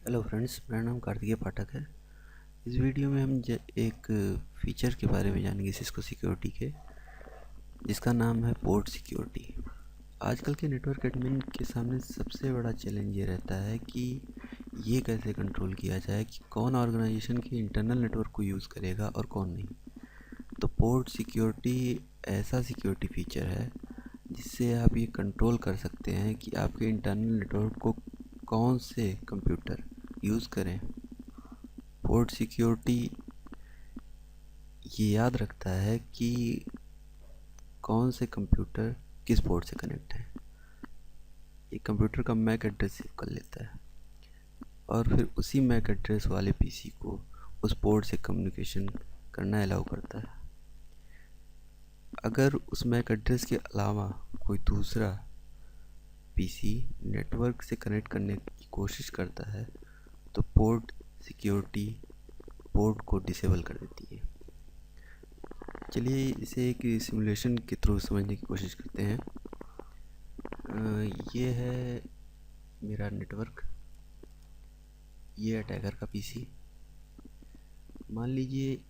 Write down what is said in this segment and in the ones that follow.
Hello friends, मेरा नाम कार्तिकेय पाठक है। इस वीडियो में हम एक फीचर के बारे में जानेंगे सिस्को सिक्योरिटी के, जिसका नाम है पोर्ट सिक्योरिटी। आजकल के नेटवर्क एडमिन के सामने सबसे बड़ा चैलेंज ये रहता है कि ये कैसे कंट्रोल किया जाए कि कौन ऑर्गेनाइजेशन के इंटरनल नेटवर्क को यूज़ करेगा और कौन नहीं। तो पोर्ट सिक्योरिटी ऐसा सिक्योरिटी फीचर है जिससे आप ये कंट्रोल कर सकते हैं कि आपके इंटरनल नेटवर्क को कौन से कंप्यूटर यूज़ करें। पोर्ट सिक्योरिटी ये याद रखता है कि कौन से कंप्यूटर किस पोर्ट से कनेक्ट है। ये कंप्यूटर का मैक एड्रेस सेव कर लेता है और फिर उसी मैक एड्रेस वाले पीसी को उस पोर्ट से कम्युनिकेशन करना अलाउ करता है। अगर उस मैक एड्रेस के अलावा कोई दूसरा पीसी नेटवर्क से कनेक्ट करने की कोशिश करता है तो पोर्ट सिक्योरिटी पोर्ट को डिसेबल कर देती है। चलिए इसे एक सिमुलेशन के थ्रू समझने की कोशिश करते हैं। ये है मेरा नेटवर्क, ये अटैकर का पीसी। मान लीजिए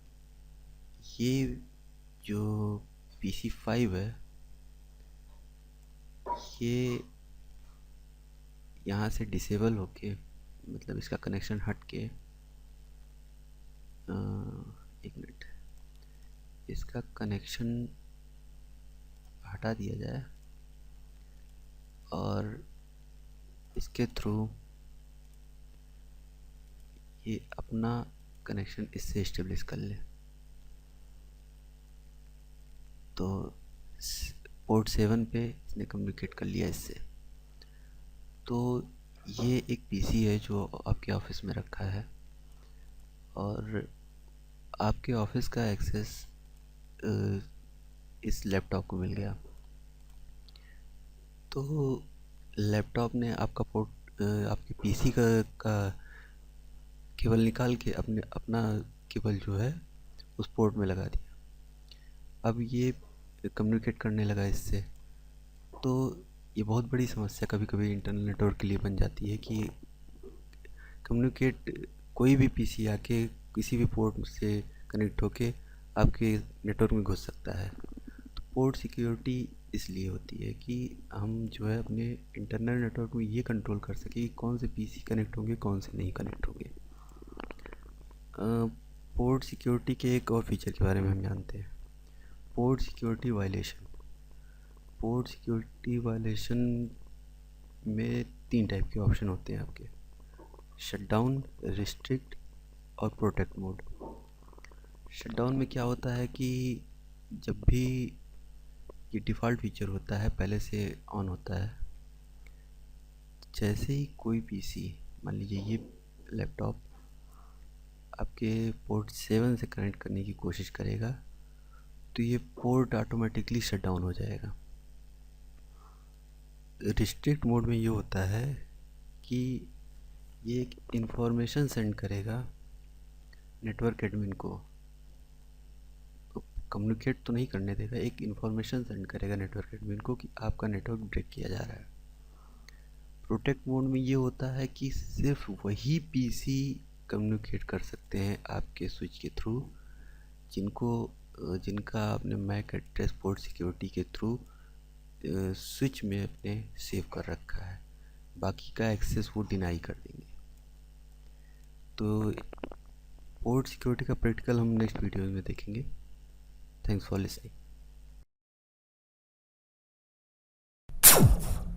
ये जो पीसी 5 है ये यहाँ से डिसेबल होके, मतलब इसका कनेक्शन हट के, एक मिनट, इसका कनेक्शन हटा दिया जाए और इसके थ्रू ये अपना कनेक्शन इससे इस्टेब्लिश कर ले। तो पोर्ट 7 पे इसने कम्युनिकेट कर लिया इससे। तो ये एक पीसी है जो आपके ऑफिस में रखा है और आपके ऑफिस का एक्सेस इस लैपटॉप को मिल गया। तो लैपटॉप ने आपका पोर्ट आपके पीसी का केबल निकाल के अपना केबल जो है उस पोर्ट में लगा दिया। अब ये कम्युनिकेट करने लगा इससे। तो ये बहुत बड़ी समस्या कभी कभी इंटरनल नेटवर्क के लिए बन जाती है कि कम्युनिकेट कोई भी पीसी आके किसी भी पोर्ट से कनेक्ट होके आपके नेटवर्क में घुस सकता है। तो पोर्ट सिक्योरिटी इसलिए होती है कि हम जो है अपने इंटरनल नेटवर्क में ये कंट्रोल कर सके कि कौन से पीसी कनेक्ट होंगे कौन से नहीं कनेक्ट होंगे। पोर्ट सिक्योरिटी के एक और फीचर के बारे में हम जानते हैं, port security violation. Port security violation में 3 टाइप के ऑप्शन होते हैं आपके: शटडाउन, रिस्ट्रिक्ट और प्रोटेक्ट मोड। शटडाउन में क्या होता है कि जब भी ये डिफ़ॉल्ट फीचर होता है पहले से ऑन होता है, जैसे ही कोई पीसी, मान लीजिए ये लैपटॉप आपके पोर्ट 7 से कनेक्ट करने की कोशिश करेगा तो ये पोर्ट ऑटोमेटिकली शट डाउन हो जाएगा। रिस्ट्रिक्ट मोड में ये होता है कि ये एक इन्फॉर्मेशन सेंड करेगा नेटवर्क एडमिन को, कम्युनिकेट तो नहीं करने देगा, एक इन्फॉर्मेशन सेंड करेगा नेटवर्क एडमिन को कि आपका नेटवर्क ब्रेक किया जा रहा है। प्रोटेक्ट मोड में ये होता है कि सिर्फ वही पीसी कम्युनिकेट कर सकते हैं आपके स्विच के थ्रू जिनका आपने मैक एड्रेस पोर्ट सिक्योरिटी के थ्रू स्विच में अपने सेव कर रखा है, बाकी का एक्सेस वो डिनाई कर देंगे। तो पोर्ट सिक्योरिटी का प्रैक्टिकल हम नेक्स्ट वीडियो में देखेंगे। Thanks for listening.